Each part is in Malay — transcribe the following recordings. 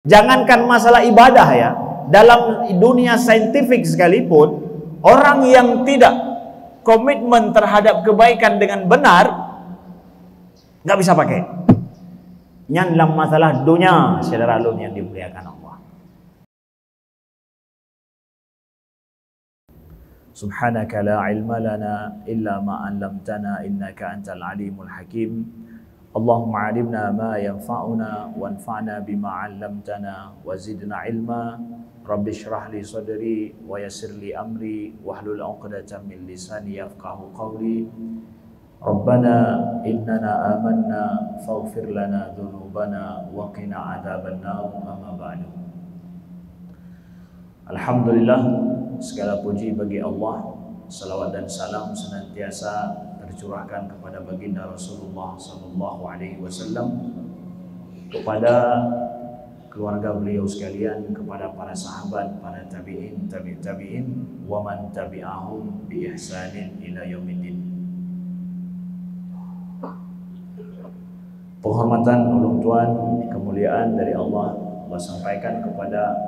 Jangankan masalah ibadah ya, dalam dunia saintifik sekalipun, orang yang tidak komitmen terhadap kebaikan dengan benar, nggak bisa pakai. Yang dalam masalah dunia, saudara alun yang dimuliakan Allah. Subhanaka la ilma lana illa ma 'allamtana innaka antal alimul hakim. Allahumma 'allimna ma yanfa'una wanfa'na bima 'allamtana wa zidna ilma. Rabbi shrah li sadri wa yassir li amri wahlul 'uqdatam min lisani yafqahu qawli. Rabbana innana amanna faghfir lana dhunubana wa qina 'adzabannar. Amma ba'du. Alhamdulillah, segala puji bagi Allah, salawat dan salam senantiasa tercurahkan kepada baginda Rasulullah sallallahu alaihi wasallam, kepada keluarga beliau sekalian, kepada para sahabat, para tabi'in, tabi'in, wa man tabi'ahum bi ihsanin ila yaumiddin. Penghormatan, ulung tuan, kemuliaan dari Allah sampaikan kepada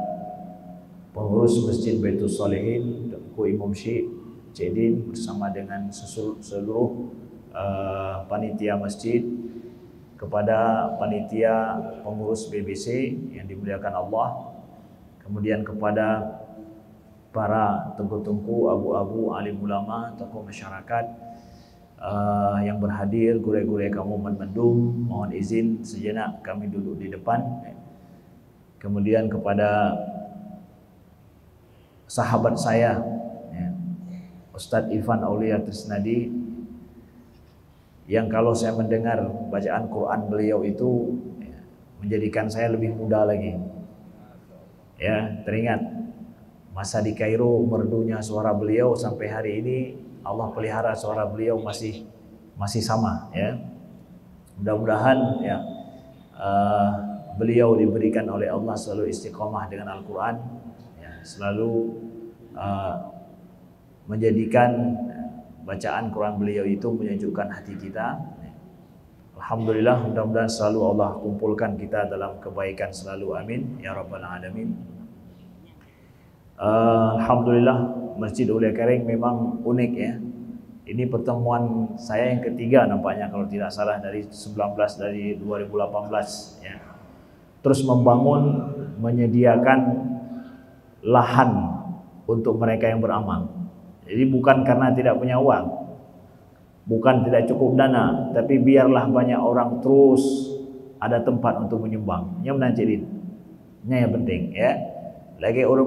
pengurus Masjid Baitul Salihin, Tuanku Imam Syekh Cedin bersama dengan seluruh panitia masjid, kepada panitia pengurus BBC yang dimuliakan Allah, kemudian kepada para tengku-tengku, abu-abu, alim ulama, tokoh masyarakat yang berhadir, gure-gure kamu Mendung, mohon izin sejenak kami duduk di depan. Kemudian kepada sahabat saya, Ustadz Irfan Aulia Trisnadi, yang kalau saya mendengar bacaan Quran beliau itu menjadikan saya lebih muda lagi. Ya, teringat masa di Kairo, merdunya suara beliau, sampai hari ini Allah pelihara suara beliau masih sama ya. Mudah-mudahan ya beliau diberikan oleh Allah selalu istiqomah dengan Al-Quran ya, selalu menjadikan bacaan Quran beliau itu menyejukkan hati kita. Alhamdulillah, mudah-mudahan selalu Allah kumpulkan kita dalam kebaikan selalu, amin ya rabbal alamin. Alhamdulillah, Masjid Aulia Kering memang unik ya. Ini pertemuan saya yang ketiga nampaknya kalau tidak salah, dari 2018 ya. Terus membangun, menyediakan lahan untuk mereka yang beramal. Jadi bukan karena tidak punya uang, bukan tidak cukup dana, tapi biarlah banyak orang terus ada tempat untuk menyumbang. Yang menanjidin, yang penting ya. Lagi orang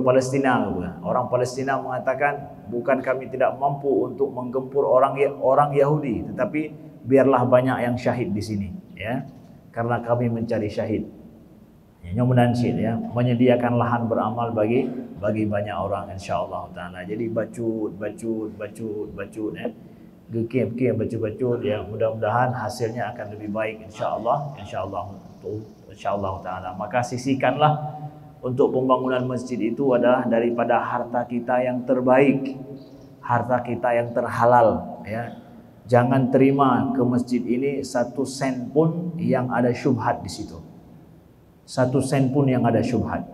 Palestina mengatakan bukan kami tidak mampu untuk menggempur orang Yahudi, tetapi biarlah banyak yang syahid di sini ya, karena kami mencari syahid. Yang menanjid ya, menyediakan lahan beramal bagi banyak orang insyaallah taala. Jadi bacut ya, gekem bacut ya, mudah-mudahan hasilnya akan lebih baik insyaallah taala. Maka sisihkanlah untuk pembangunan masjid itu adalah daripada harta kita yang terbaik, harta kita yang terhalal ya. Jangan terima ke masjid ini 1 sen pun yang ada syubhat di situ. 1 sen pun yang ada syubhat.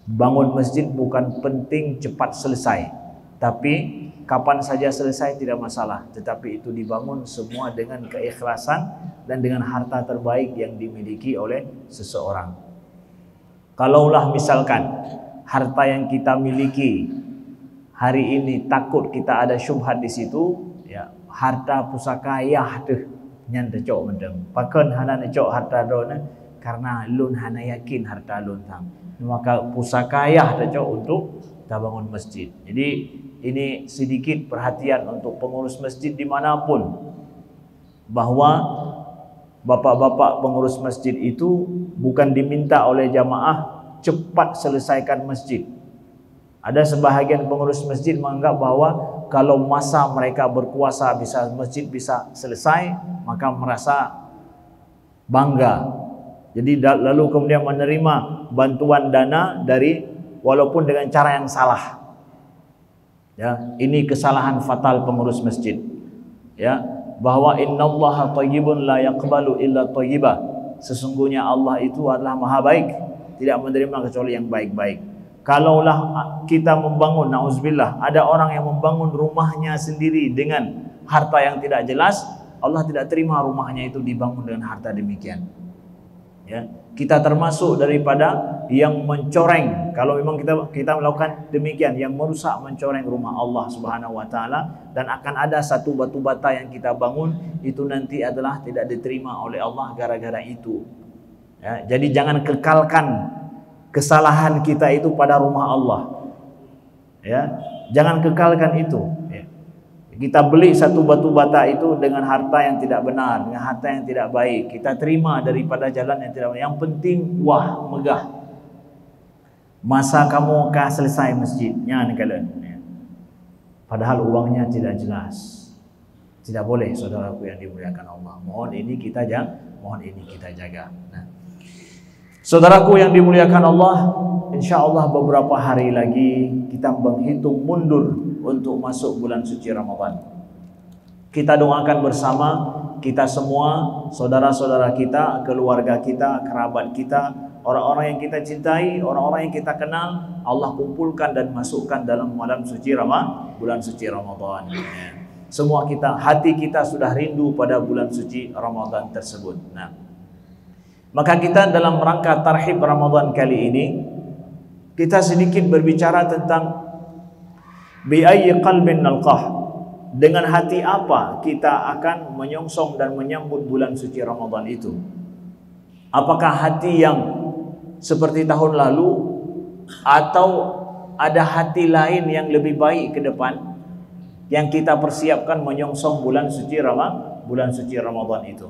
Bangun masjid bukan penting cepat selesai, tapi kapan saja selesai tidak masalah, tetapi itu dibangun semua dengan keikhlasan dan dengan harta terbaik yang dimiliki oleh seseorang. Kalaulah misalkan harta yang kita miliki hari ini takut kita ada syubhat di situ ya, harta pusaka yah tuh nyan tecok mendem paken hana necok harta dona, karena lun hana yakin harta lun tang, maka pusaka yah tecok untuk kita bangun masjid. Jadi ini sedikit perhatian untuk pengurus masjid dimanapun, bahwa bapak-bapak pengurus masjid itu bukan diminta oleh jamaah cepat selesaikan masjid. Ada sebahagian pengurus masjid menganggap bahwa kalau masa mereka berkuasa masjid bisa selesai, maka merasa bangga. Jadi lalu kemudian menerima bantuan dana dari, walaupun dengan cara yang salah. Ya, ini kesalahan fatal pengurus masjid. Ya, bahwa innallaha thayyibun la yaqbalu illa thayyiba. Sesungguhnya Allah itu adalah maha baik, tidak menerima kecuali yang baik-baik. Kalaulah kita membangun, na'udzubillah, ada orang yang membangun rumahnya sendiri dengan harta yang tidak jelas, Allah tidak terima rumahnya itu dibangun dengan harta demikian. Ya, kita termasuk daripada yang mencoreng. Kalau memang kita melakukan demikian, yang merusak, mencoreng rumah Allah Subhanahu wa taala, dan akan ada satu batu bata yang kita bangun itu nanti adalah tidak diterima oleh Allah gara-gara itu. Ya, jadi jangan kekalkan kesalahan kita itu pada rumah Allah. Ya, jangan kekalkan itu. Ya. Kita beli satu batu bata itu dengan harta yang tidak benar, dengan harta yang tidak baik. Kita terima daripada jalan yang tidak benar. Yang penting wah, megah. Masa kamu akan selesai masjidnya ni kalian. Padahal uangnya tidak jelas. Tidak boleh, saudaraku yang dimuliakan Allah. Mohon ini kita jaga. Nah, saudaraku yang dimuliakan Allah, insya-Allah beberapa hari lagi kita menghitung mundur untuk masuk bulan suci Ramadan. Kita doakan bersama, kita semua, saudara-saudara kita, keluarga kita, kerabat kita, orang-orang yang kita cintai, orang-orang yang kita kenal, Allah kumpulkan dan masukkan dalam bulan suci Ramadan. Semua kita, hati kita sudah rindu pada bulan suci Ramadan tersebut. Nah, maka kita dalam rangka tarhib Ramadan kali ini, kita sedikit berbicara tentang bi ayyi qalbin nalqah, dengan hati apa kita akan menyongsong dan menyambut bulan suci Ramadan itu. Apakah hati yang seperti tahun lalu, atau ada hati lain yang lebih baik ke depan yang kita persiapkan menyongsong bulan suci Ramadan itu.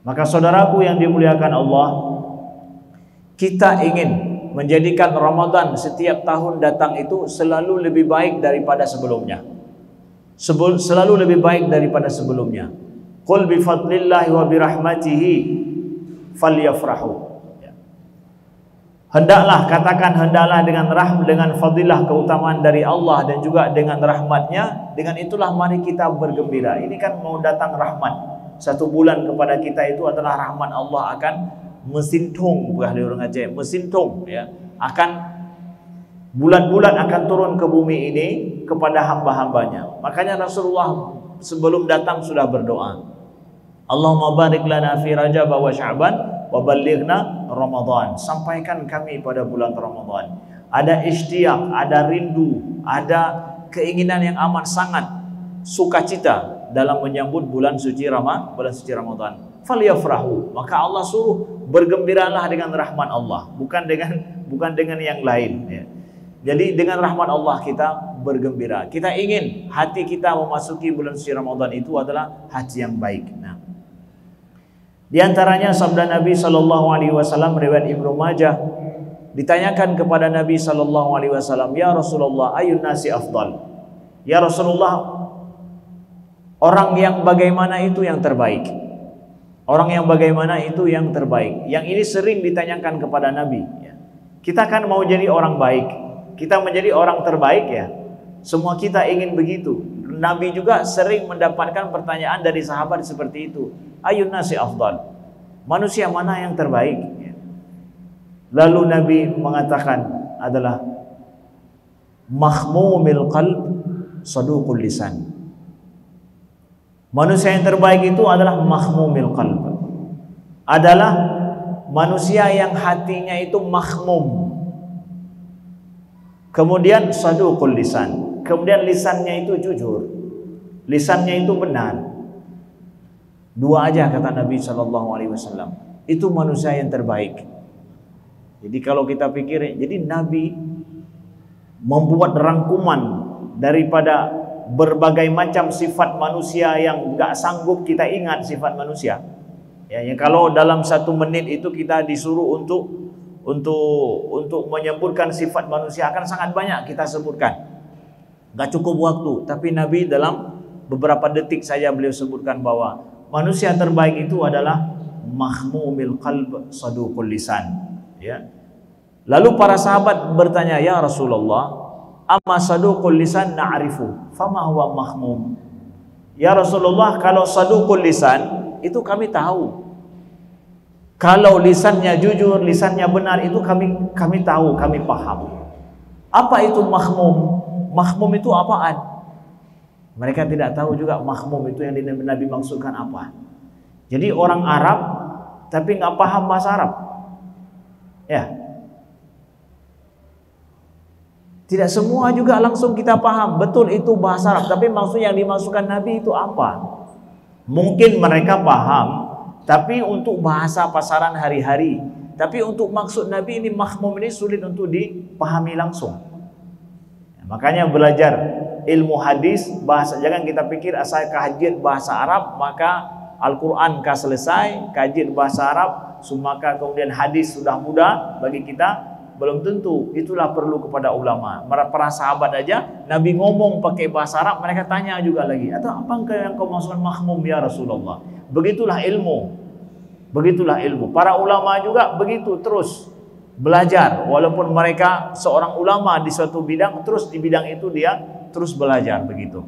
Maka saudaraku yang dimuliakan Allah, kita ingin menjadikan Ramadan setiap tahun datang itu selalu lebih baik daripada sebelumnya. Selalu lebih baik daripada sebelumnya. Qul bi fadlillahi wa bi rahmatihi falyafrahu. Hendaklah, katakan hendaklah dengan fadilah keutamaan dari Allah dan juga dengan rahmatnya, dengan itulah mari kita bergembira. Ini kan mau datang rahmat. Satu bulan kepada kita itu adalah rahmat Allah akan mesintung, bukan orang Aceh, mesintung, ya, akan bulan-bulan akan turun ke bumi ini kepada hamba-hambanya. Makanya Rasulullah sebelum datang sudah berdoa, Allahumma barik lana fi Rajab wa Sya'ban wa ballighna Ramadan. Sampaikan kami pada bulan Ramadan. Ada isytiaq, ada rindu, ada keinginan yang amat sangat sukacita dalam menyambut bulan suci Ramadan. Falyafrahu, maka Allah suruh bergembiralah dengan rahmat Allah, bukan dengan yang lain, ya. Jadi dengan rahmat Allah kita bergembira. Kita ingin hati kita memasuki bulan suci Ramadan itu adalah hati yang baik. Nah, di antaranya sabda Nabi SAW riwayat Ibnu Majah, ditanyakan kepada Nabi SAW, ya Rasulullah, ayun nasi afdal? Ya Rasulullah, orang yang bagaimana itu yang terbaik? Orang yang bagaimana itu yang terbaik? Yang ini sering ditanyakan kepada Nabi, ya. Kita kan mau jadi orang baik, kita menjadi orang terbaik, ya. Semua kita ingin begitu. Nabi juga sering mendapatkan pertanyaan dari sahabat seperti itu. Ayun nasi afdal? Manusia mana yang terbaik? Ya. Lalu Nabi mengatakan adalah mahmumil qalb saduqul lisan. Manusia yang terbaik itu adalah mahmumil qalb, adalah manusia yang hatinya itu mahmum, kemudian saduqul lisan, kemudian lisannya itu jujur, lisannya itu benar. Dua aja kata Nabi SAW, itu manusia yang terbaik. Jadi kalau kita pikir, jadi Nabi membuat rangkuman daripada berbagai macam sifat manusia yang enggak sanggup kita ingat sifat manusia. Ya, kalau dalam 1 menit itu kita disuruh untuk menyebutkan sifat manusia akan sangat banyak kita sebutkan. Enggak cukup waktu, tapi Nabi dalam beberapa detik saja beliau sebutkan bahwa manusia terbaik itu adalah mahmumil qalb saduqul lisan, ya. Lalu para sahabat bertanya, ya Rasulullah, amma saduqul lisan na'rifu fama huwa mahmum? Ya Rasulullah, kalau saduqul lisan itu kami tahu, Kalau lisannya jujur, lisannya benar, itu kami tahu, kami paham. Apa itu makhmum? Makhmum itu apaan? Mereka tidak tahu juga makhmum itu yang Nabi maksudkan apa. Jadi orang Arab tapi nggak paham bahasa Arab. Ya. Tidak semua juga langsung kita paham. Betul itu bahasa Arab, tapi maksud yang dimaksudkan Nabi itu apa? Mungkin mereka paham, tapi untuk bahasa pasaran hari-hari. Tapi untuk maksud Nabi ini, makhmum ini sulit untuk dipahami langsung. Makanya belajar ilmu hadis, bahasa, jangan kita pikir asal kajian bahasa Arab maka Al-Quran kah selesai, kajian bahasa Arab maka kemudian hadis sudah mudah bagi kita. Belum tentu. Itulah perlu kepada ulama. Para sahabat aja Nabi ngomong pakai bahasa Arab, mereka tanya juga lagi, atau apakah yang kau maksudkan makhmum ya Rasulullah? Begitulah ilmu. Begitulah ilmu. Para ulama juga begitu, terus belajar. Walaupun mereka seorang ulama di suatu bidang, terus di bidang itu dia terus belajar begitu.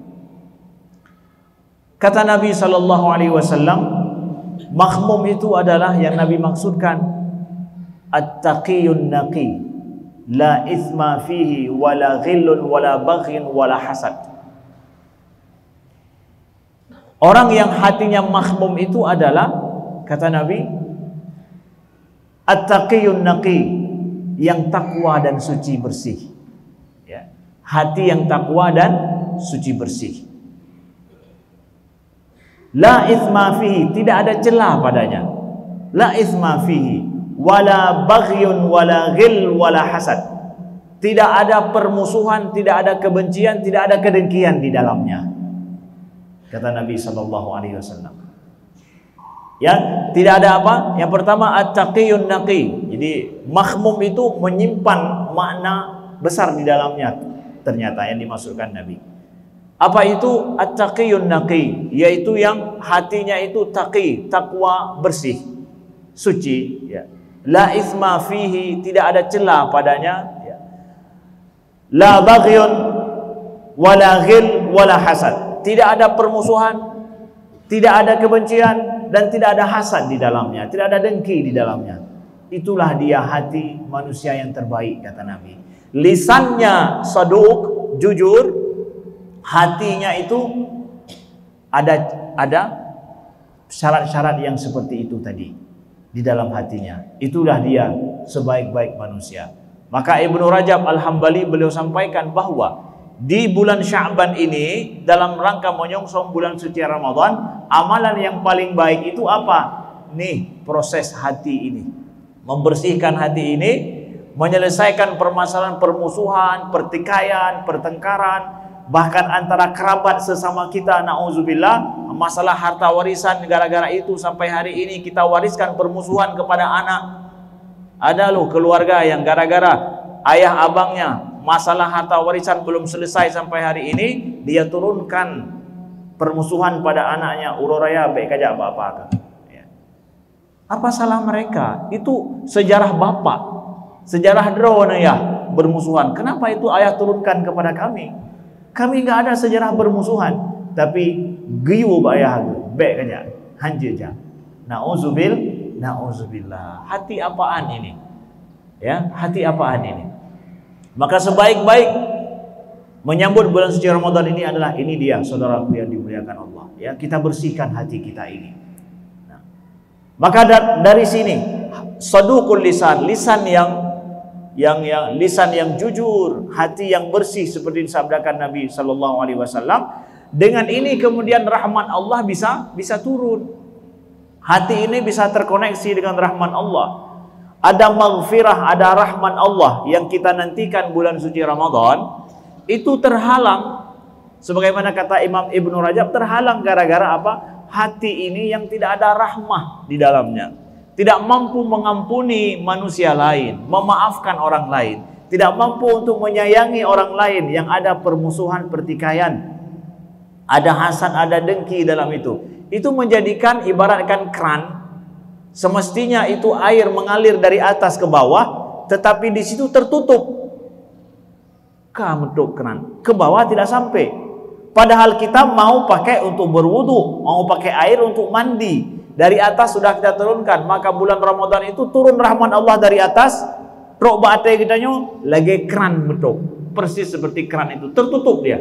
Kata Nabi SAW, makhmum itu adalah yang Nabi maksudkan at-taqiyun naqi, la ithma fihi wala ghillun wala baghin wala hasad. Orang yang hatinya makhmum itu adalah, kata Nabi, at-taqiyun naqi, yang takwa dan suci bersih. Ya. Hati yang takwa dan suci bersih. La ithma fihi, tidak ada celah padanya. La ithma fihi wala baghyun wala ghil wala hasad. Tidak ada permusuhan, tidak ada kebencian, tidak ada kedengkian di dalamnya. Kata Nabi SAW. Ya, tidak ada apa? Yang pertama at-taqiyun naqi. Jadi makhmum itu menyimpan makna besar di dalamnya. Ternyata yang dimaksudkan Nabi. Apa itu at-taqiyun naqi? Yaitu yang hatinya itu taqi, takwa, bersih, suci, ya. La ithma fihi, tidak ada celah padanya, ya. La baghyun wala ghil wala hasad, tidak ada permusuhan, tidak ada kebencian, dan tidak ada hasad di dalamnya, tidak ada dengki di dalamnya. Itulah dia hati manusia yang terbaik, kata Nabi. Lisannya saduq, jujur, hatinya itu ada syarat-syarat yang seperti itu tadi di dalam hatinya. Itulah dia sebaik-baik manusia. Maka Ibnu Rajab Al-Hambali beliau sampaikan bahwa di bulan Sya'ban ini, dalam rangka menyongsong bulan suci Ramadan, amalan yang paling baik itu apa? Nih, proses hati ini, membersihkan hati ini, menyelesaikan permasalahan permusuhan, pertikaian, pertengkaran, bahkan antara kerabat sesama kita, na'udzubillah, masalah harta warisan. Gara-gara itu sampai hari ini kita wariskan permusuhan kepada anak. Ada loh keluarga yang gara-gara ayah abangnya masalah harta warisan belum selesai sampai hari ini, dia turunkan permusuhan pada anaknya. Uroraya baik aja bapak. Ya. Apa salah mereka? Itu sejarah bapak, sejarah drone ya bermusuhan. Kenapa itu ayah turunkan kepada kami? Kami nggak ada sejarah bermusuhan, tapi giyu bayah baik aja, hanjir aja. Na'udzubillah. Hati apaan ini? Ya, hati apaan ini? Maka sebaik-baik menyambut bulan suci Ramadan ini adalah, ini dia saudaraku yang dimuliakan Allah. Ya, kita bersihkan hati kita ini. Nah, maka dari sini saduqul lisan, lisan yang jujur, hati yang bersih seperti disabdakan Nabi SAW. Dengan ini kemudian rahmat Allah bisa turun. Hati ini bisa terkoneksi dengan rahmat Allah. Ada maghfirah, ada rahmat Allah yang kita nantikan bulan suci Ramadan. Itu terhalang, sebagaimana kata Imam Ibnu Rajab, terhalang gara-gara apa? Hati ini yang tidak ada rahmah di dalamnya, tidak mampu mengampuni manusia lain, memaafkan orang lain, tidak mampu untuk menyayangi orang lain, yang ada permusuhan, pertikaian, ada hasad, ada dengki dalam itu. Itu menjadikan ibaratkan keran, semestinya itu air mengalir dari atas ke bawah, tetapi di situ tertutup. Kamu keran ke bawah tidak sampai. Padahal kita mau pakai untuk berwudu, mau pakai air untuk mandi. Dari atas sudah kita turunkan, maka bulan Ramadan itu turun rahmat Allah dari atas. Rok batai kita nyo lagi keran betul, persis seperti keran itu tertutup dia.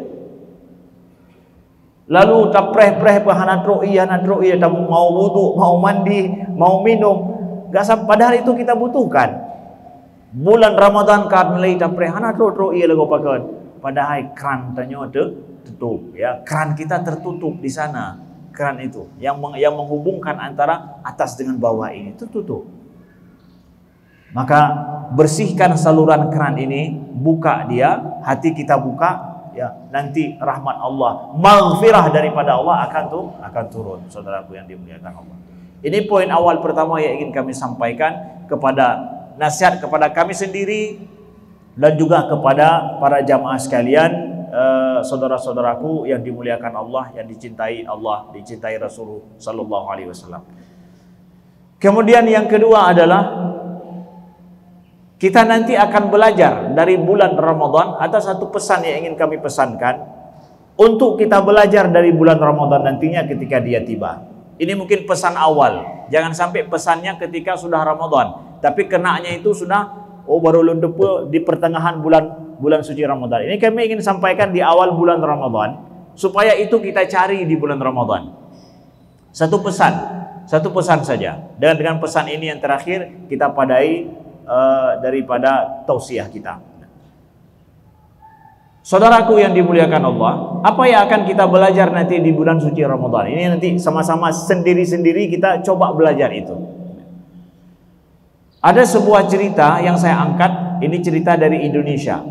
Lalu tapreh-preh pahanat ro'iyah, tamu mau wudu, mau mandi, mau minum, gak sampai, padahal itu kita butuhkan. Bulan Ramadan kan mulai tapreh hanat ro'iyah lagu pakai, padahal keran tanyo tertutup, ya keran kita tertutup di sana, keran itu yang menghubungkan antara atas dengan bawah ini tertutup. Maka bersihkan saluran keran ini, buka dia, hati kita buka, ya nanti rahmat Allah, maghfirah daripada Allah akan turun, saudaraku yang dimuliakan Allah. Ini poin awal pertama yang ingin kami sampaikan, kepada nasihat kepada kami sendiri dan juga kepada para jamaah sekalian, saudara-saudaraku yang dimuliakan Allah, yang dicintai Allah, dicintai Rasulullah sallallahu alaihi wasallam. Kemudian yang kedua adalah kita nanti akan belajar dari bulan Ramadan. Ada satu pesan yang ingin kami pesankan untuk kita belajar dari bulan Ramadan nantinya ketika dia tiba. Ini mungkin pesan awal. Jangan sampai pesannya ketika sudah Ramadan, tapi kenanya itu sudah baru lundepe di pertengahan bulan suci Ramadan. Ini kami ingin sampaikan di awal bulan Ramadan supaya itu kita cari di bulan Ramadan. Satu pesan saja. Dengan pesan ini yang terakhir kita padai daripada tausiah kita. Saudaraku yang dimuliakan Allah, apa yang akan kita belajar nanti di bulan suci Ramadan ini? Nanti sama-sama sendiri-sendiri kita coba belajar itu. Ada sebuah cerita yang saya angkat, ini cerita dari Indonesia.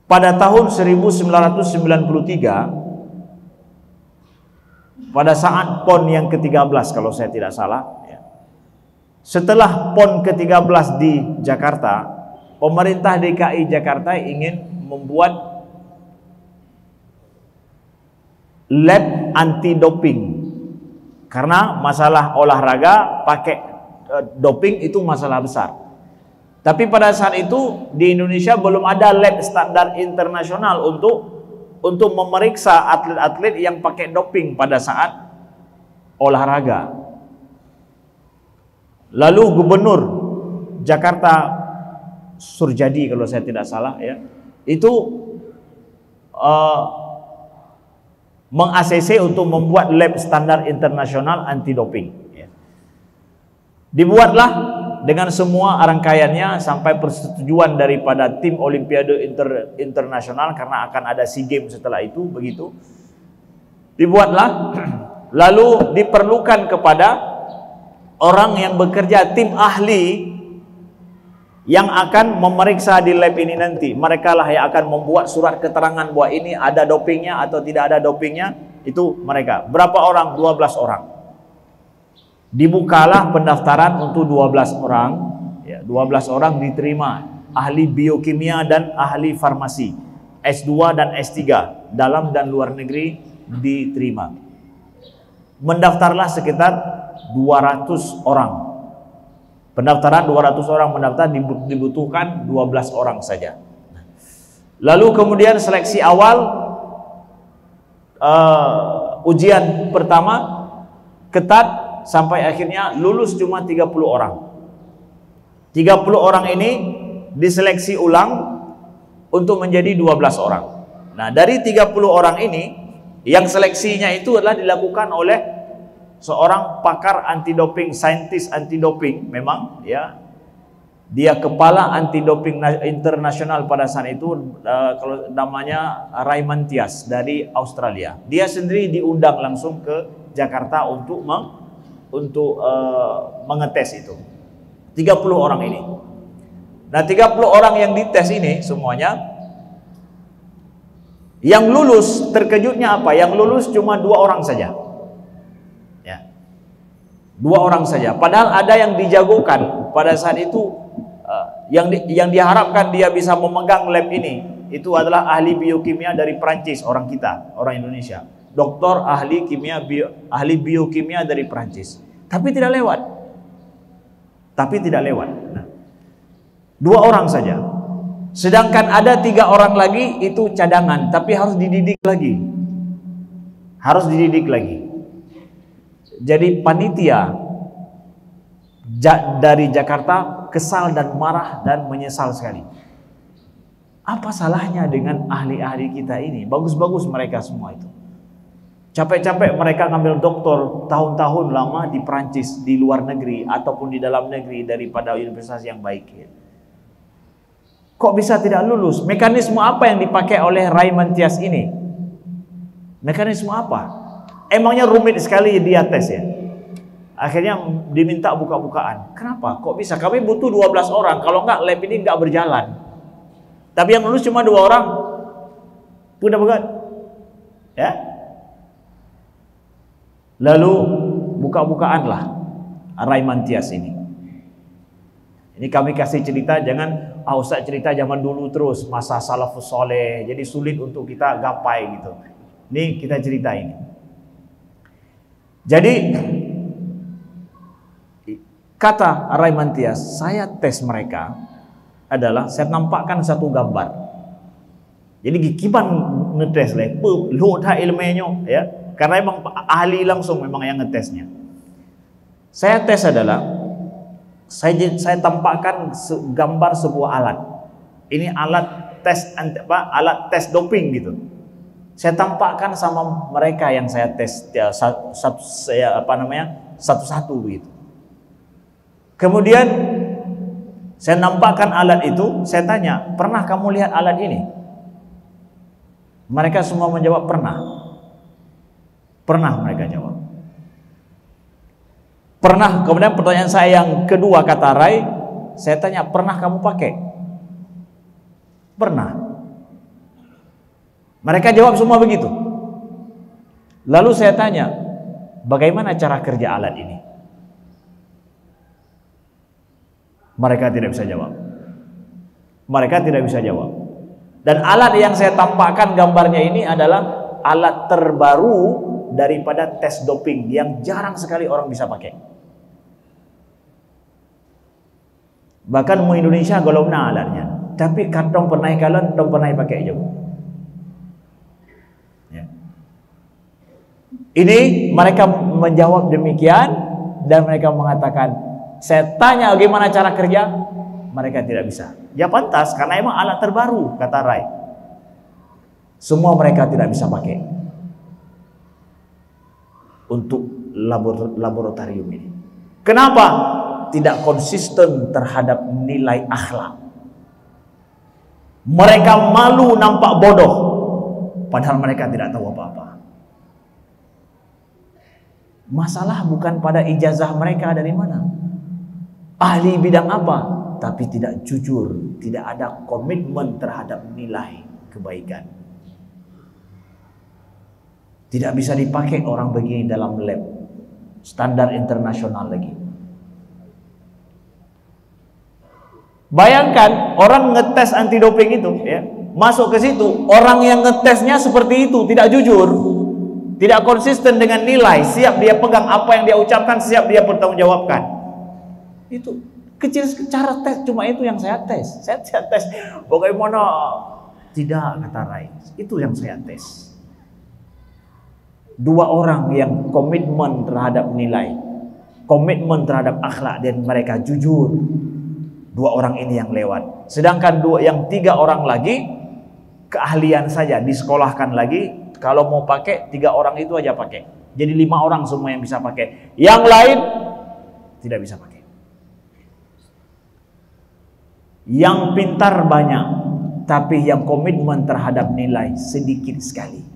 Pada tahun 1993, pada saat PON yang ke-13 kalau saya tidak salah, ya. Setelah PON ke-13 di Jakarta, pemerintah DKI Jakarta ingin membuat lab anti doping, karena masalah olahraga pakai doping itu masalah besar. Tapi pada saat itu di Indonesia belum ada lab standar internasional untuk memeriksa atlet-atlet yang pakai doping pada saat olahraga. Lalu Gubernur Jakarta Surjadi kalau saya tidak salah, ya, itu meng-ACC untuk membuat lab standar internasional anti doping, ya. Dibuatlah dengan semua rangkaiannya sampai persetujuan daripada tim Olimpiade internasional, karena akan ada SEA Games setelah itu, begitu. Dibuatlah, lalu diperlukan kepada orang yang bekerja, tim ahli yang akan memeriksa di lab ini nanti. Mereka lah yang akan membuat surat keterangan bahwa ini ada dopingnya atau tidak ada dopingnya, itu mereka. Berapa orang? 12 orang. Dibukalah pendaftaran untuk 12 orang, ya, 12 orang diterima, ahli biokimia dan ahli farmasi, S2 dan S3, dalam dan luar negeri diterima. Mendaftarlah sekitar 200 orang. Pendaftaran 200 orang mendaftar, dibutuhkan 12 orang saja. Lalu kemudian seleksi awal, ujian pertama ketat, sampai akhirnya lulus cuma 30 orang. 30 orang ini diseleksi ulang untuk menjadi 12 orang. Nah, dari 30 orang ini, yang seleksinya itu adalah dilakukan oleh seorang pakar anti doping, saintis anti doping memang, ya. Dia kepala anti doping internasional pada saat itu, kalau namanya Raymond Tias dari Australia. Dia sendiri diundang langsung ke Jakarta untuk mengetes itu 30 orang ini. Nah, 30 orang yang dites ini semuanya, yang lulus, terkejutnya apa? Yang lulus cuma 2 orang saja, ya, 2 orang saja. Padahal ada yang dijagokan pada saat itu, yang diharapkan dia bisa memegang lab ini, itu adalah ahli biokimia dari Prancis, orang kita, orang Indonesia. Doktor ahli biokimia dari Prancis, tapi tidak lewat. Nah, 2 orang saja. Sedangkan ada 3 orang lagi itu cadangan, tapi harus dididik lagi. harus dididik lagi. Jadi panitia dari Jakarta kesal dan marah dan menyesal sekali. Apa salahnya dengan ahli-ahli kita ini? Bagus-bagus mereka semua itu. Capek-capek mereka ngambil doktor tahun-tahun lama di Perancis, di luar negeri ataupun di dalam negeri daripada universitas yang baik. Kok bisa tidak lulus? Mekanisme apa yang dipakai oleh Raymond Tias ini? Mekanisme apa? Emangnya rumit sekali dia tes ya? Akhirnya diminta buka-bukaan. Kenapa? Kok bisa? Kami butuh 12 orang. Kalau enggak, lab ini enggak berjalan. Tapi yang lulus cuma 2 orang. Udah begat. Ya? Lalu buka-bukaan lah Raymond Tias ini. Ini kami kasih cerita, jangan Ustaz cerita zaman dulu terus, masa salafus soleh, jadi sulit untuk kita gapai gitu. Ini kita cerita ini. Jadi kata Raymond Tias, saya tes mereka adalah saya nampakkan satu gambar. Jadi gikiban ngetes lah, lota ilmunya ya, karena emang ahli langsung memang yang ngetesnya. Saya tes adalah saya tampakkan gambar sebuah alat. Ini alat tes alat tes doping gitu. Saya tampakkan sama mereka yang saya tes ya, satu-satu begitu. Kemudian saya nampakkan alat itu, saya tanya, "Pernah kamu lihat alat ini?" Mereka semua menjawab pernah. Pernah mereka jawab. Pernah. Kemudian pertanyaan saya yang kedua, kata Ray, saya tanya, "Pernah kamu pakai?" Pernah. Mereka jawab semua begitu. Lalu saya tanya, "Bagaimana cara kerja alat ini?" Mereka tidak bisa jawab. Mereka tidak bisa jawab. Dan alat yang saya tampakkan gambarnya ini adalah alat terbaru daripada tes doping yang jarang sekali orang bisa pakai. Bahkan mau Indonesia golongna alatnya, tapi kantong pernah kalian dong pernah pakai juga. Ya. Ini mereka menjawab demikian dan mereka mengatakan, saya tanya bagaimana cara kerja, mereka tidak bisa. Ya pantas karena emang alat terbaru, kata Ray. Semua mereka tidak bisa pakai untuk laboratorium ini. Kenapa? Tidak konsisten terhadap nilai akhlak. Mereka malu nampak bodoh, padahal mereka tidak tahu apa-apa. Masalah bukan pada ijazah mereka dari mana, ahli bidang apa, tapi tidak jujur, tidak ada komitmen terhadap nilai kebaikan. Tidak bisa dipakai orang begini dalam lab standar internasional lagi. Bayangkan orang ngetes anti doping itu ya, masuk ke situ, orang yang ngetesnya seperti itu, tidak jujur, tidak konsisten dengan nilai, siap dia pegang apa yang dia ucapkan, siap dia bertanggungjawabkan. Itu kecil cara tes, cuma itu yang saya tes. Saya tes bagaimana? Tidak, kata Ray, itu yang saya tes. 2 orang yang komitmen terhadap nilai, komitmen terhadap akhlak, dan mereka jujur. 2 orang ini yang lewat. Sedangkan 3 orang lagi keahlian saja, disekolahkan lagi. Kalau mau pakai 3 orang itu aja pakai. Jadi 5 orang semua yang bisa pakai. Yang lain tidak bisa pakai. Yang pintar banyak, tapi yang komitmen terhadap nilai sedikit sekali.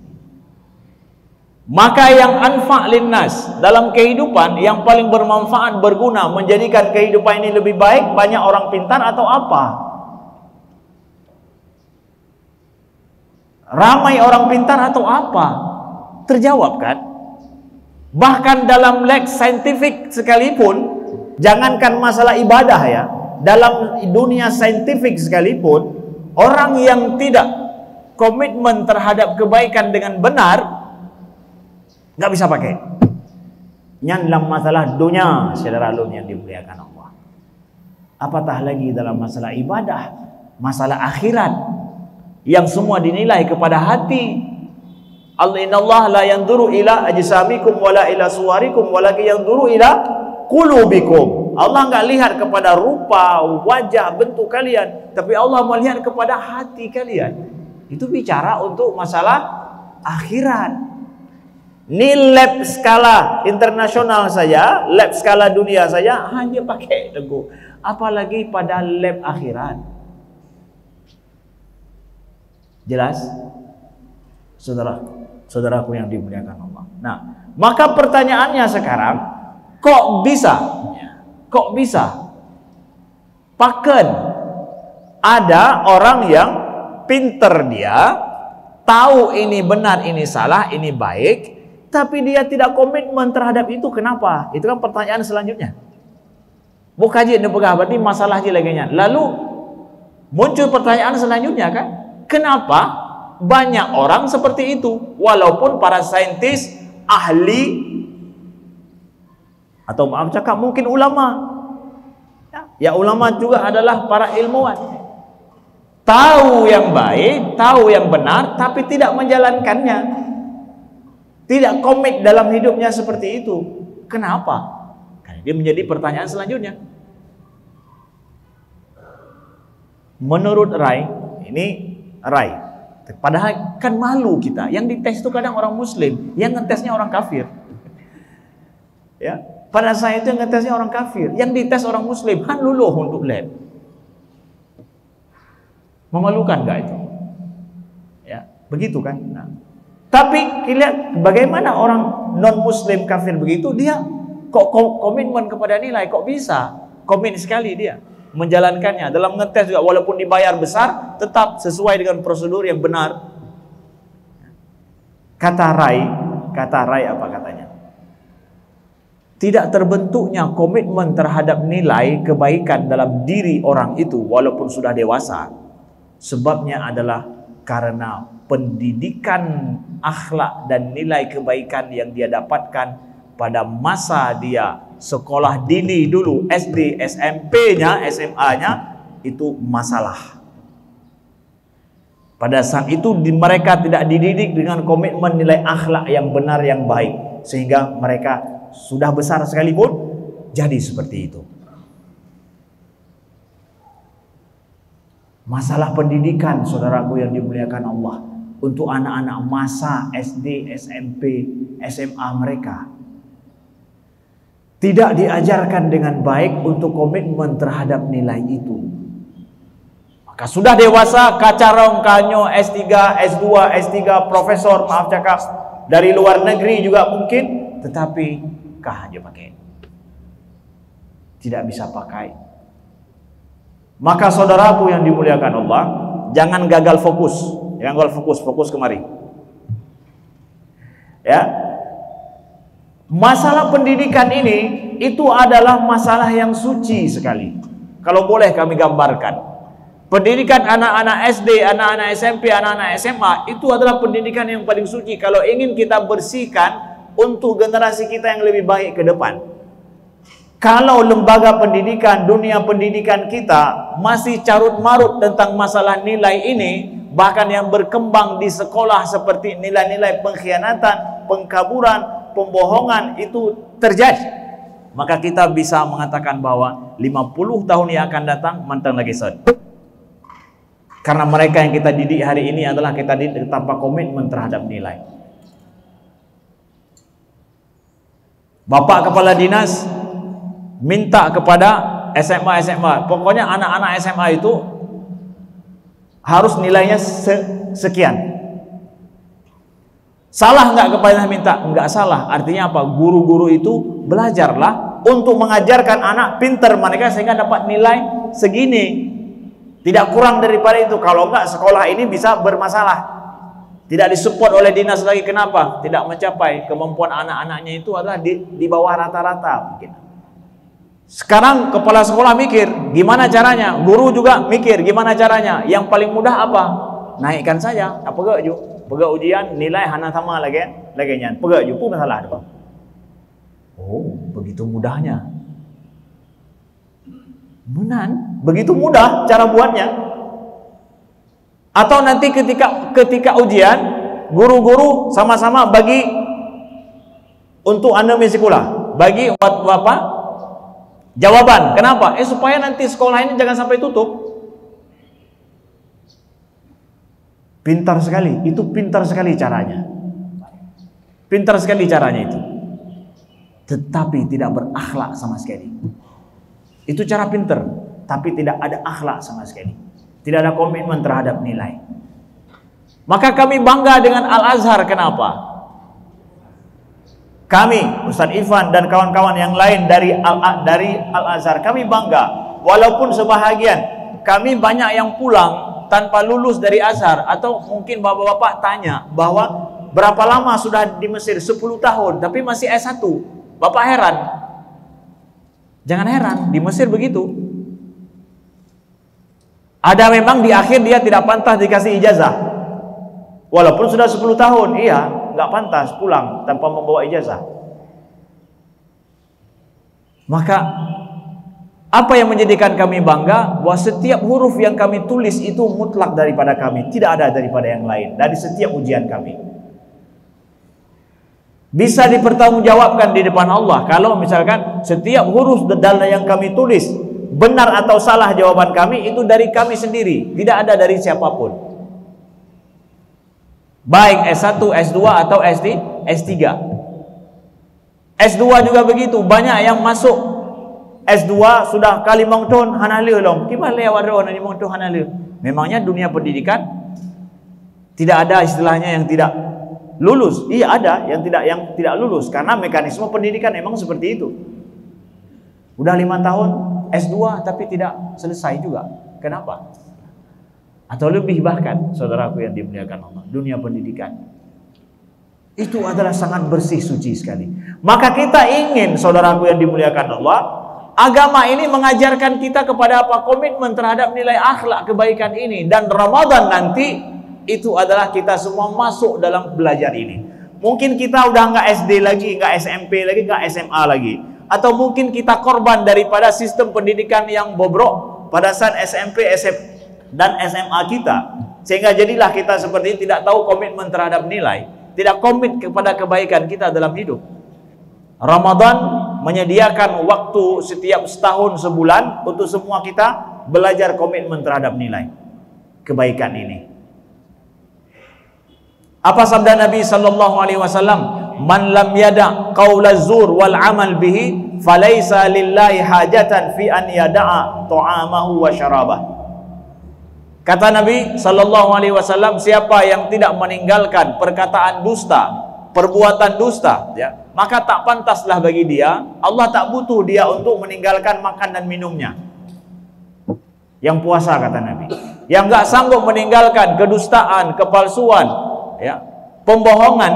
Maka yang anfa' linnas dalam kehidupan, yang paling bermanfaat, berguna, menjadikan kehidupan ini lebih baik, banyak orang pintar atau apa? Ramai orang pintar atau apa? Terjawab kan? Bahkan dalam leks saintifik sekalipun, jangankan masalah ibadah ya, dalam dunia saintifik sekalipun, orang yang tidak komitmen terhadap kebaikan dengan benar nggak bisa pakai. Yang dalam masalah dunia, saudara alun yang dimuliakan Allah, apatah lagi dalam masalah ibadah, masalah akhirat, yang semua dinilai kepada hati. Innallaha la yanzuru ila ajsamikum wala ila suwarikum walakin yanzuru ila qulubikum. Allah enggak lihat kepada rupa, wajah, bentuk kalian, tapi Allah melihat kepada hati kalian. Itu bicara untuk masalah akhirat. Ini lab skala internasional saja, lab skala dunia saja hanya pakai teguh. Apalagi pada lab akhirat. Jelas? Saudaraku yang dimuliakan Allah. Nah, maka pertanyaannya sekarang, kok bisa paken ada orang yang pinter, dia tahu ini benar, ini salah, ini baik, tapi dia tidak komitmen terhadap itu. Kenapa? Itu kan pertanyaan selanjutnya. Bukan aja berarti masalah aja lagi. Lalu muncul pertanyaan selanjutnya kan, kenapa banyak orang seperti itu walaupun para saintis, ahli, atau maaf cakap mungkin ulama, ya ulama juga adalah para ilmuwan, tahu yang baik, tahu yang benar, tapi tidak menjalankannya, tidak komit dalam hidupnya seperti itu. Kenapa? Karena dia menjadi pertanyaan selanjutnya. Menurut Rai, padahal kan malu kita. Yang dites itu kadang orang Muslim, yang ngetesnya orang kafir. Ya, pada saat itu yang ngetesnya orang kafir, yang dites orang Muslim, kan luluh untuk lab. Memalukan nggak itu? Ya, begitu kan? Nah, tapi lihat bagaimana orang non-Muslim kafir begitu, dia kok komitmen kepada nilai, kok bisa komit sekali dia menjalankannya. Dalam ngetes juga walaupun dibayar besar, tetap sesuai dengan prosedur yang benar. Kata Rai apa katanya? Tidak terbentuknya komitmen terhadap nilai kebaikan dalam diri orang itu walaupun sudah dewasa, sebabnya adalah karena pendidikan akhlak dan nilai kebaikan yang dia dapatkan pada masa dia sekolah dini dulu, SD, SMP-nya, SMA-nya, itu masalah. Pada saat itu mereka tidak dididik dengan komitmen nilai akhlak yang benar, yang baik, sehingga mereka sudah besar sekalipun jadi seperti itu. Masalah pendidikan, saudaraku yang dimuliakan Allah, untuk anak-anak masa SD, SMP, SMA mereka tidak diajarkan dengan baik untuk komitmen terhadap nilai itu. Maka sudah dewasa, kacarong kanyo S3, S2, S3, profesor, maaf cakap, dari luar negeri juga mungkin, tetapi kah aja pakai, tidak bisa pakai. Maka saudaraku yang dimuliakan Allah, jangan gagal fokus. Jangan gagal fokus kemari. Ya. Masalah pendidikan ini itu adalah masalah yang suci sekali. Kalau boleh kami gambarkan, pendidikan anak-anak SD, anak-anak SMP, anak-anak SMA itu adalah pendidikan yang paling suci kalau ingin kita bersihkan untuk generasi kita yang lebih baik ke depan. Kalau lembaga pendidikan, dunia pendidikan kita masih carut-marut tentang masalah nilai ini, bahkan yang berkembang di sekolah seperti nilai-nilai pengkhianatan, pengkaburan, pembohongan itu terjadi, maka kita bisa mengatakan bahwa 50 tahun yang akan datang mantang lagi son. Karena mereka yang kita didik hari ini adalah kita didik tanpa komitmen terhadap nilai. Bapak kepala dinas minta kepada SMA, pokoknya anak-anak SMA itu harus nilainya sekian. Salah nggak kepala minta? Nggak salah. Artinya apa? Guru-guru itu belajarlah untuk mengajarkan anak pinter mereka sehingga dapat nilai segini. Tidak kurang daripada itu. Kalau nggak, sekolah ini bisa bermasalah. Tidak disupport oleh dinas lagi. Kenapa? Tidak mencapai kemampuan anak-anaknya itu adalah di bawah rata-rata mungkin. Sekarang kepala sekolah mikir gimana caranya, guru juga mikir gimana caranya. Yang paling mudah apa? Naikkan saja. Apa gak ju? Pegak ujian nilai hana sama lagi nyan. Pegak ju pun masalah ada. Oh, begitu mudahnya. Benar, begitu mudah cara buatnya. Atau nanti ketika ujian guru-guru sama-sama bagi untuk anda sekolah, bagi apa? Jawaban. Kenapa? Supaya nanti sekolah ini jangan sampai tutup. Pintar sekali, itu pintar sekali caranya. Pintar sekali caranya itu. Tetapi tidak berakhlak sama sekali. Itu cara pintar, tapi tidak ada akhlak sama sekali. Tidak ada komitmen terhadap nilai. Maka kami bangga dengan Al-Azhar. Kenapa? Kami, Ustaz Irfan dan kawan-kawan yang lain dari Al-Azhar, kami bangga. Walaupun sebahagian, kami banyak yang pulang tanpa lulus dari Azhar. Atau mungkin bapak-bapak tanya bahwa berapa lama sudah di Mesir? 10 tahun, tapi masih S1. Bapak heran? Jangan heran, di Mesir begitu. Ada memang di akhir dia tidak pantas dikasih ijazah. Walaupun sudah 10 tahun, iya, nggak pantas pulang tanpa membawa ijazah. Maka apa yang menjadikan kami bangga? Bahwa setiap huruf yang kami tulis itu mutlak daripada kami, tidak ada daripada yang lain, dari setiap ujian kami. Bisa dipertanggungjawabkan di depan Allah kalau misalkan setiap huruf yang kami tulis, benar atau salah jawaban kami itu dari kami sendiri, tidak ada dari siapapun. Baik S1, S2 atau S3. S2 juga begitu, banyak yang masuk S2 sudah kali mongton hanaleu long. Gimana lewat nani mongton hanaleu? Memangnya dunia pendidikan tidak ada istilahnya yang tidak lulus. Iya ada yang tidak lulus karena mekanisme pendidikan memang seperti itu. Udah 5 tahun S2 tapi tidak selesai juga. Kenapa? Atau lebih bahkan, saudaraku yang dimuliakan Allah, dunia pendidikan itu adalah sangat bersih suci sekali. Maka kita ingin, saudaraku yang dimuliakan Allah, agama ini mengajarkan kita kepada apa? Komitmen terhadap nilai akhlak kebaikan ini. Dan Ramadan nanti itu adalah kita semua masuk dalam belajar ini. Mungkin kita udah nggak SD lagi, nggak SMP lagi, nggak SMA lagi. Atau mungkin kita korban daripada sistem pendidikan yang bobrok pada saat SMP, SMP dan SMA kita. Sehingga jadilah kita seperti ini, tidak tahu komitmen terhadap nilai, tidak komit kepada kebaikan kita dalam hidup. Ramadan menyediakan waktu setiap setahun sebulan untuk semua kita belajar komitmen terhadap nilai kebaikan ini. Apa sabda Nabi sallallahu alaihi wasallam? Man lam yada qaula zur wal amal bihi falaysa lillahi hajatan fi an yada'a ta'amahu wa syarabah. Kata Nabi sallallahu alaihi wasallam, siapa yang tidak meninggalkan perkataan dusta, perbuatan dusta, ya, maka tak pantaslah bagi dia, Allah tak butuh dia untuk meninggalkan makan dan minumnya. Yang puasa, kata Nabi, yang nggak sanggup meninggalkan kedustaan, kepalsuan, ya, pembohongan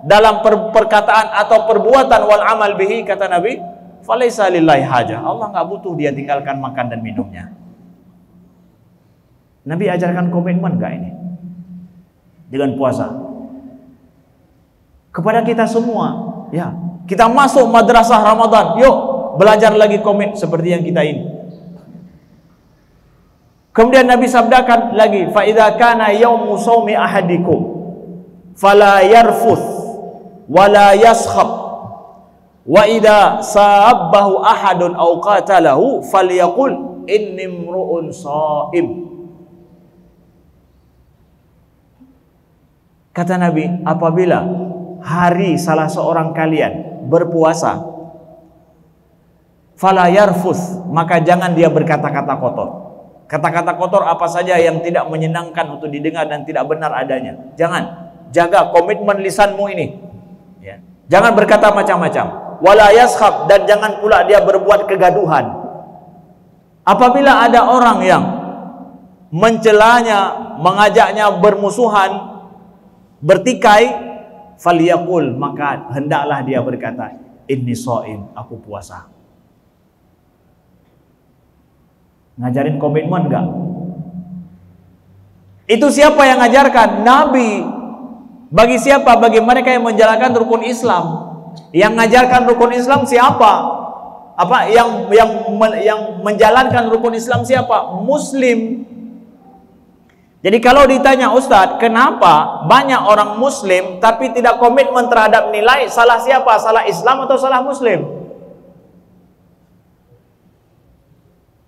dalam perkataan atau perbuatan wal amal bihi, kata Nabi, falaisa lillahi hajah, Allah nggak butuh dia tinggalkan makan dan minumnya. Nabi ajarkan komitmen nggak ini dengan puasa kepada kita semua, ya. Kita masuk madrasah Ramadan, yuk belajar lagi komit seperti yang kita ini. Kemudian Nabi sabdakan lagi, fa idza kana yaumu shaumi ahadikum fala yarfuth wala yaskhab wa idza sabbahu ahadun aw qatalahu falyaqul inni imru'un shaim. Kata Nabi, apabila hari salah seorang kalian berpuasa, fala yarfuth, maka jangan dia berkata-kata kotor. Kata-kata kotor apa saja yang tidak menyenangkan untuk didengar dan tidak benar adanya. Jangan. Jaga komitmen lisanmu ini, ya. Jangan berkata macam-macam. Wala yaskhab, dan jangan pula dia berbuat kegaduhan. Apabila ada orang yang mencelanya, mengajaknya bermusuhan, bertikai, faliyaqul, maka hendaklah dia berkata, inni shaim, aku puasa. Ngajarin komitmen enggak? Itu siapa yang ngajarkan? Nabi. Bagi siapa? Bagi mereka yang menjalankan rukun Islam. Yang ngajarkan rukun Islam siapa? Apa yang menjalankan rukun Islam siapa? Muslim. Jadi kalau ditanya Ustadz, kenapa banyak orang Muslim tapi tidak komitmen terhadap nilai, salah siapa? Salah Islam atau salah Muslim?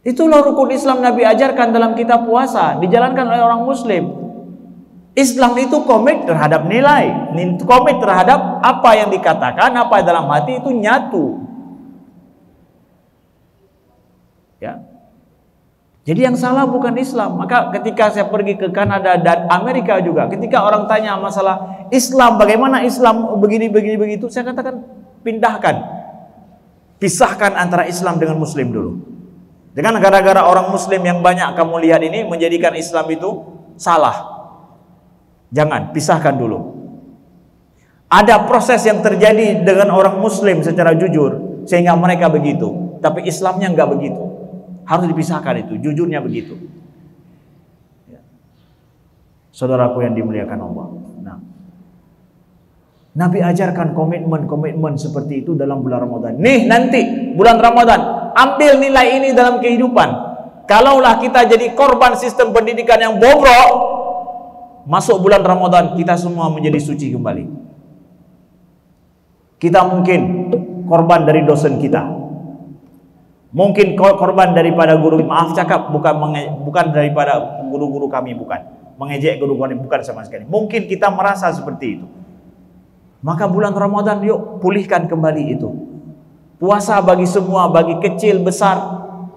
Itulah rukun Islam Nabi ajarkan dalam kitab puasa, dijalankan oleh orang Muslim. Islam itu komit terhadap nilai, komit terhadap apa yang dikatakan, apa dalam hati itu nyatu. Ya. Jadi yang salah bukan Islam. Maka ketika saya pergi ke Kanada dan Amerika juga, ketika orang tanya masalah Islam, bagaimana Islam begini begitu, saya katakan pindahkan, pisahkan antara Islam dengan Muslim dulu. Dengan gara-gara orang Muslim yang banyak kamu lihat ini menjadikan Islam itu salah. Jangan, pisahkan dulu. Ada proses yang terjadi dengan orang Muslim secara jujur sehingga mereka begitu, tapi Islamnya enggak begitu. Harus dipisahkan itu, jujurnya begitu. Ya. Saudaraku yang dimuliakan Allah. Nah, Nabi ajarkan komitmen seperti itu dalam bulan Ramadan. Nih nanti bulan Ramadan, ambil nilai ini dalam kehidupan. Kalaulah kita jadi korban sistem pendidikan yang bobrok, masuk bulan Ramadan kita semua menjadi suci kembali. Kita mungkin korban dari dosen kita. Mungkin korban daripada guru, maaf cakap, bukan daripada guru-guru kami, bukan mengejek guru kami, bukan sama sekali. Mungkin kita merasa seperti itu. Maka bulan Ramadan yuk pulihkan kembali itu. Puasa bagi semua, bagi kecil, besar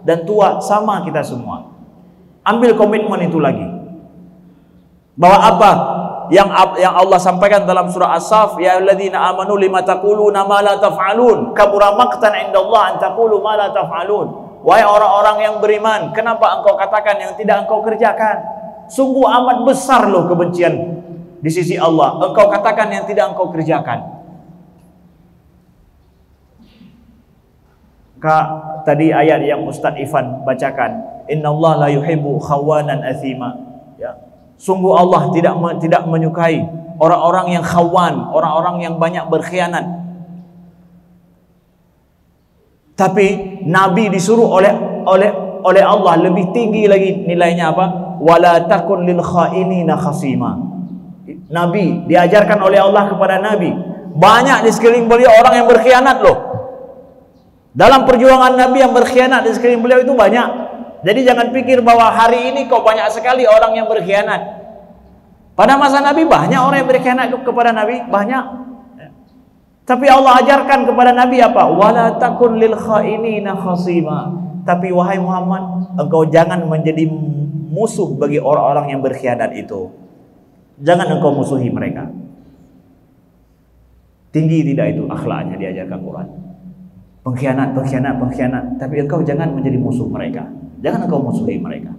dan tua sama kita semua. Ambil komitmen itu lagi. Bahwa apa yang Allah sampaikan dalam surah As-Saff, ya alladzina amanu lima taquluna ma la taf'alun kabura maqtan indallah an taqulu ma la taf'alun. Wahai orang-orang yang beriman, kenapa engkau katakan yang tidak engkau kerjakan? Sungguh amat besar loh kebencian di sisi Allah, engkau katakan yang tidak engkau kerjakan. Tadi ayat yang Ustaz Ifan bacakan, innallaha la yuhibbu khawanan athima. Ya. Sungguh Allah tidak menyukai orang-orang yang khawan, orang-orang yang banyak berkhianat. Tapi Nabi disuruh oleh Allah lebih tinggi lagi nilainya apa? Wala takun lil khainina khasima. Nabi diajarkan oleh Allah kepada Nabi, banyak di sekeliling beliau orang yang berkhianat loh. Dalam perjuangan Nabi yang berkhianat di sekeliling beliau itu banyak. Jadi jangan pikir bahwa hari ini kok banyak sekali orang yang berkhianat. Pada masa Nabi banyak orang yang berkhianat kepada Nabi, banyak. Tapi Allah ajarkan kepada Nabi apa? Wala takun lil khainina khasima. Tapi wahai Muhammad, engkau jangan menjadi musuh bagi orang-orang yang berkhianat itu. Jangan engkau musuhi mereka. Tinggi tidak itu akhlaknya diajarkan Quran. Pengkhianat, tapi engkau jangan menjadi musuh mereka. Jangan engkau musuhi mereka.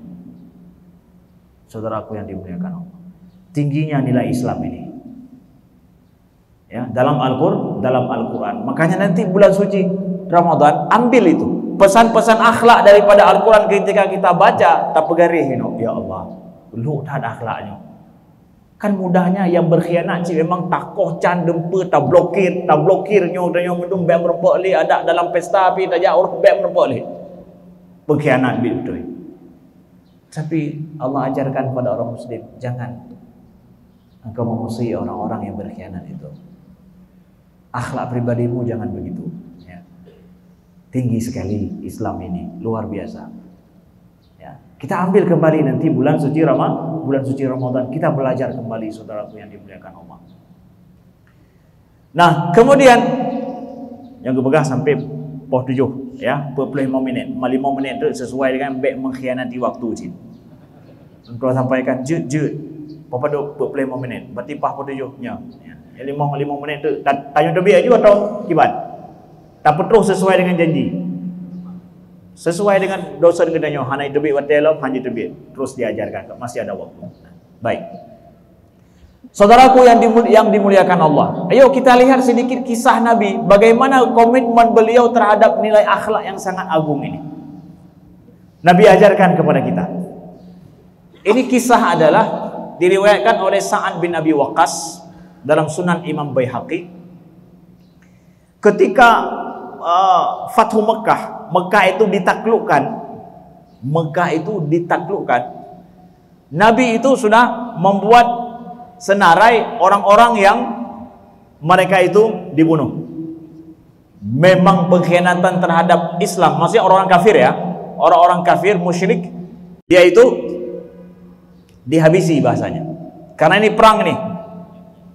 Saudaraku yang dimuliakan Allah, tingginya nilai Islam ini. Ya, dalam Al-Quran. Makanya nanti bulan suci Ramadan, ambil itu pesan-pesan akhlak daripada Al-Quran ketika kita baca, tak pegarih ya Allah, lu tak ada akhlaknya. Kan mudahnya yang berkhianat sih memang takoh can dempe tak blokirnya dan yang mendung bek merempok li ada dalam pesta tapi tak jauh bek merempok li. Pengkhianat betul. Tapi Allah ajarkan kepada orang Muslim, jangan engkau memusuhi orang-orang yang berkhianat itu. Akhlak pribadimu jangan begitu. Ya. Tinggi sekali Islam ini, luar biasa. Ya. Kita ambil kembali nanti bulan suci Ramadan, kita belajar kembali, saudaraku yang dimuliakan Allah. Nah, kemudian yang kepegang sampai pos 7 ya, 45 minit. 5 menit itu sesuai dengan beg mengkhianati waktu cik. Engkau sampaikan jut apa duk 45 minit. Berarti pos 7 nya. Ya. 5 menit tu tanya tebik aja atau kibat. Tak terus sesuai dengan janji. Sesuai dengan dosa dengan hanai tebik hotel hanya tebik. Terus diajarkan, masih ada waktu. Baik. Saudaraku yang dimuliakan Allah, ayo kita lihat sedikit kisah Nabi, bagaimana komitmen beliau terhadap nilai akhlak yang sangat agung ini. Nabi ajarkan kepada kita. Ini kisah adalah diriwayatkan oleh Sa'ad bin Abi Waqqas dalam Sunan Imam Baihaqi. Ketika Fathu Mekah itu ditaklukkan, Nabi itu sudah membuat senarai orang-orang yang mereka itu dibunuh. Memang pengkhianatan terhadap Islam, maksudnya orang-orang kafir ya, orang-orang kafir musyrik, dia itu dihabisi bahasanya. Karena ini perang nih,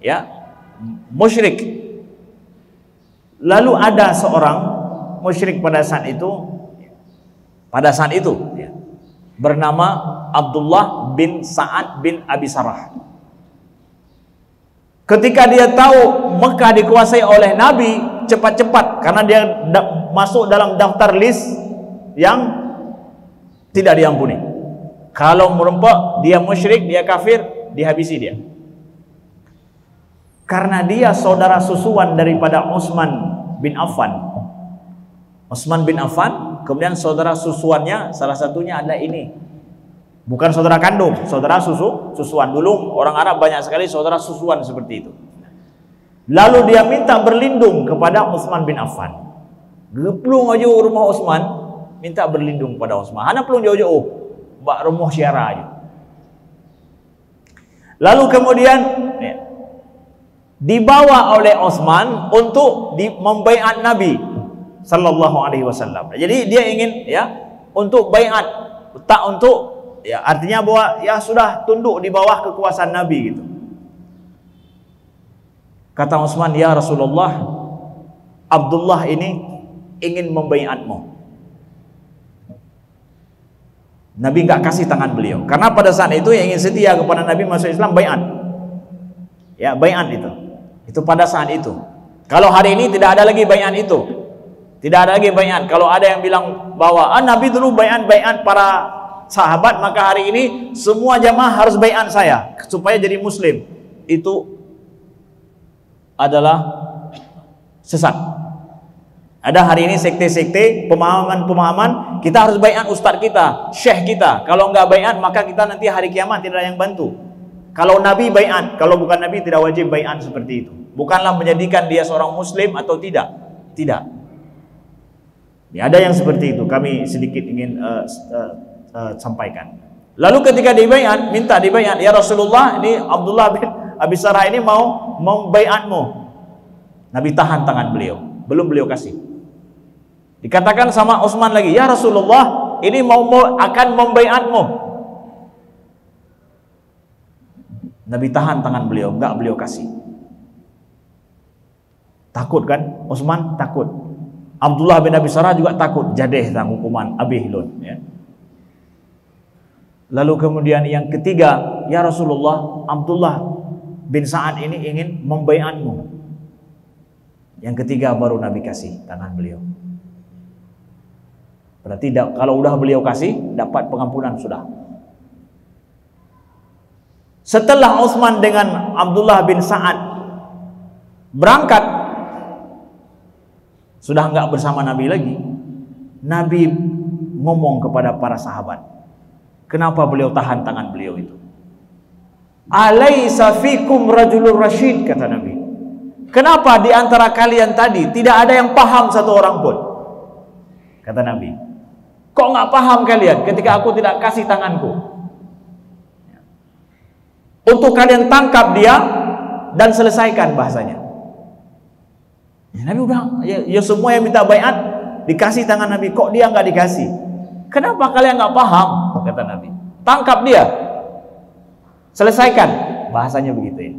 ya, musyrik. Lalu ada seorang musyrik pada saat itu ya, bernama Abdullah bin Sa'ad bin Abi Sarah. Ketika dia tahu Mekah dikuasai oleh Nabi, cepat-cepat, karena dia masuk dalam daftar list yang tidak diampuni. Kalau merempok, dia musyrik, dia kafir, dihabisi dia. Karena dia saudara susuan daripada Utsman bin Affan. Utsman bin Affan, kemudian saudara susuannya salah satunya ada ini. Bukan saudara kandung, saudara susuan. Dulu orang Arab banyak sekali saudara susuan seperti itu. Lalu dia minta berlindung kepada Utsman bin Affan. Geplung aja rumah Utsman, minta berlindung kepada Utsman. Hana pelung jauh-jauh, bak rumah syara aja. Lalu kemudian dibawa oleh Utsman untuk membaiat Nabi sallallahu alaihi wasallam. Jadi dia ingin ya untuk baiat, tak untuk ya, artinya bahwa ya sudah tunduk di bawah kekuasaan Nabi gitu. Kata Utsman, ya Rasulullah, Abdullah ini ingin membaiatmu. Nabi enggak kasih tangan beliau, karena pada saat itu yang ingin setia kepada Nabi masuk Islam baiat. Ya, baiat itu pada saat itu. Kalau hari ini tidak ada lagi baiat itu. Tidak ada lagi baiat. Kalau ada yang bilang bahwa Nabi dulu baiat para sahabat, maka hari ini semua jamaah harus baiat saya supaya jadi muslim, itu adalah sesat. Ada hari ini sekte-sekte, pemahaman-pemahaman kita harus baiat ustadz kita, syekh kita. Kalau enggak baiat maka kita nanti hari kiamat tidak ada yang bantu. Kalau Nabi baiat, kalau bukan Nabi tidak wajib baiat seperti itu. Bukanlah menjadikan dia seorang muslim atau tidak. Tidak. Ya, ada yang seperti itu. Kami sedikit ingin sampaikan. Lalu ketika dibaiat, minta dibaiat, ya Rasulullah, ini Abdullah bin Abi Sarah ini mau membaiatmu. Nabi tahan tangan beliau, belum beliau kasih. Dikatakan sama Utsman lagi, ya Rasulullah, ini mau akan membaiatmu. Nabi tahan tangan beliau, enggak beliau kasih. Takut kan? Utsman takut. Abdullah bin Abi Sarah juga takut, jadeh tentang hukuman Abi Hilun ya. Lalu kemudian yang ketiga, ya Rasulullah, Abdullah bin Sa'ad ini ingin membaiatmu. Yang ketiga baru Nabi kasih tangan beliau. Berarti kalau udah beliau kasih, dapat pengampunan sudah. Setelah Utsman dengan Abdullah bin Sa'ad berangkat, sudah enggak bersama Nabi lagi. Nabi ngomong kepada para sahabat, kenapa beliau tahan tangan beliau itu? Alaisa fikum rajulur rasyid, kata Nabi. Kenapa di antara kalian tadi tidak ada yang paham satu orang pun? Kata Nabi. Kok nggak paham kalian ketika aku tidak kasih tanganku? Untuk kalian tangkap dia dan selesaikan bahasanya. Ya, Nabi bilang, ya semua yang minta baiat dikasih tangan Nabi, kok dia nggak dikasih? Kenapa kalian nggak paham? Kata Nabi. Tangkap dia, selesaikan, bahasanya begitu ya.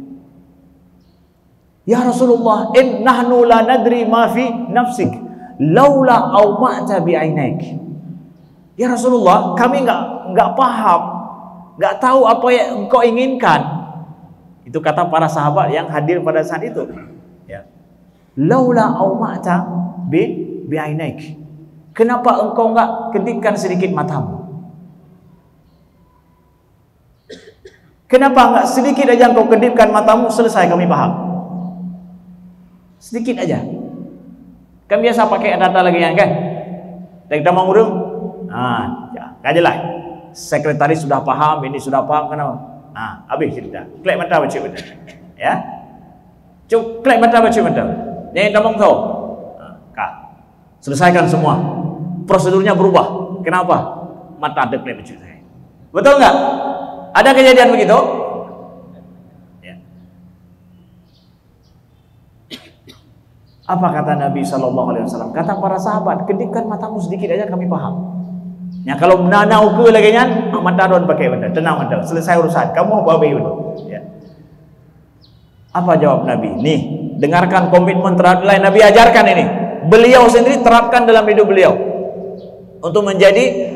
Ya Rasulullah, nahnu la nadri ma fi nafsik laula awma'ta bi'ainaik. Ya Rasulullah, kami enggak paham, enggak tahu apa yang engkau inginkan. Itu kata para sahabat yang hadir pada saat itu. Ya. Laula awma'ta bi'ainaik. Kenapa engkau enggak kedipkan sedikit matamu? Kenapa enggak sedikit aja engkau kedipkan matamu, selesai kami paham. Sedikit aja. Kan biasa pakai data lagi kan? Kita mau ngurung. Ya, kajalah. Sekretaris sudah paham, ini sudah paham, kenapa? Habis cerita. Klik mata baca betul. Ya. Cuk, klik mata baca betul. Yang ngomong tahu. Selesaikan semua. Prosedurnya berubah. Kenapa? Mata ada klik baca. Betul enggak? Ada kejadian begitu? Ya. Apa kata Nabi SAW? Kata para sahabat, kedipkan matamu sedikit aja kami paham. Ya, kalau menanau ke lagi kan, mata don pakai benda, tenang benda, selesai urusan. Kamu apa benda? Ya. Apa jawab Nabi? Nih, dengarkan komitmen terhadap lain. Nabi ajarkan ini. Beliau sendiri terapkan dalam hidup beliau untuk menjadi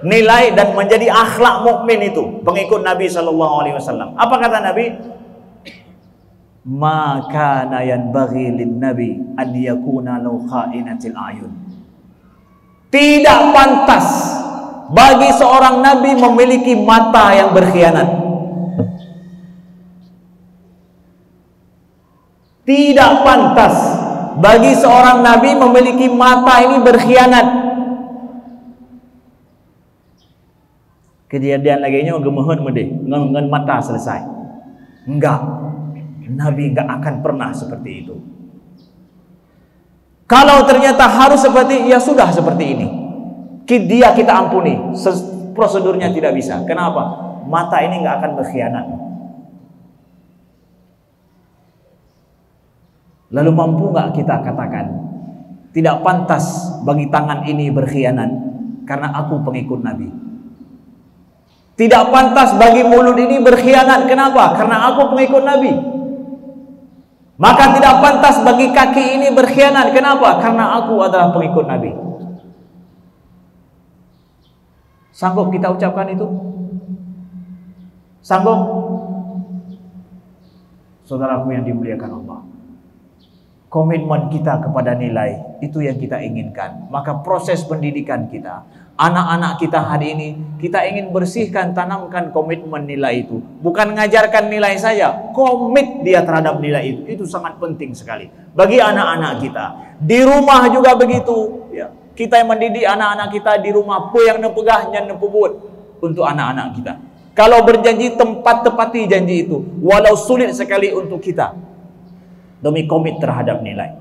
nilai dan menjadi akhlak mukmin itu, pengikut Nabi SAW. Apa kata Nabi? Maka nayan bagi lin Nabi an yakuna law kha'inatil ayun. Tidak pantas bagi seorang Nabi memiliki mata yang berkhianat. Tidak pantas bagi seorang Nabi memiliki mata ini berkhianat. Kejadian lagi nya gemeheun mede, ngan mata selesai. Enggak. Nabi enggak akan pernah seperti itu. Kalau ternyata harus seperti, ya sudah seperti ini. Dia kita ampuni. Prosedurnya tidak bisa. Kenapa? Mata ini enggak akan berkhianat. Lalu mampu enggak kita katakan, tidak pantas bagi tangan ini berkhianat karena aku pengikut Nabi. Tidak pantas bagi mulut ini berkhianat. Kenapa? Karena aku pengikut Nabi. Maka tidak pantas bagi kaki ini berkhianat. Kenapa? Karena aku adalah pengikut Nabi. Sanggup kita ucapkan itu? Sanggup? Saudaraku yang dimuliakan Allah, komitmen kita kepada nilai itu yang kita inginkan. Maka proses pendidikan kita, anak-anak kita hari ini, kita ingin bersihkan, tanamkan komitmen nilai itu. Bukan mengajarkan nilai saja, komit dia terhadap nilai itu. Itu sangat penting sekali bagi anak-anak kita. Di rumah juga begitu. Ya. Kita yang mendidik anak-anak kita di rumah, apa yang nepegah dan nepebut untuk anak-anak kita. Kalau berjanji, tepati janji itu, walau sulit sekali untuk kita, demi komit terhadap nilai.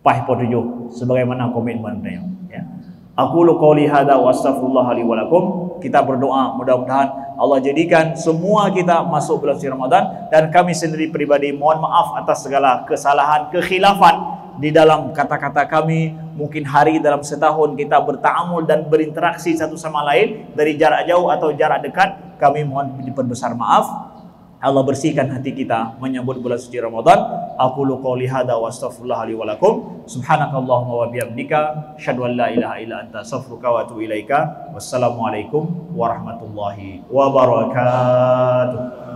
Pah potujuh sebagaimana komitmen beliau. Ya. Aqulu qouli hadza wa astaghfirullah li wa lakum. Kita berdoa mudah-mudahan Allah jadikan semua kita masuk bulan suci Ramadan, dan kami sendiri pribadi mohon maaf atas segala kesalahan, kekhilafan di dalam kata-kata kami. Mungkin hari dalam setahun kita bertaamul dan berinteraksi satu sama lain dari jarak jauh atau jarak dekat, kami mohon diperbesar maaf. Allah bersihkan hati kita menyambut bulan suci Ramadan. Aqulu qouli hadza wa astaghfirullah li wa lakum. Subhanakallahumma wa bihamdika asyhadu an la ilaha illa anta astaghfiruka wa atubu ilaika. Wassalamualaikum warahmatullahi wabarakatuh.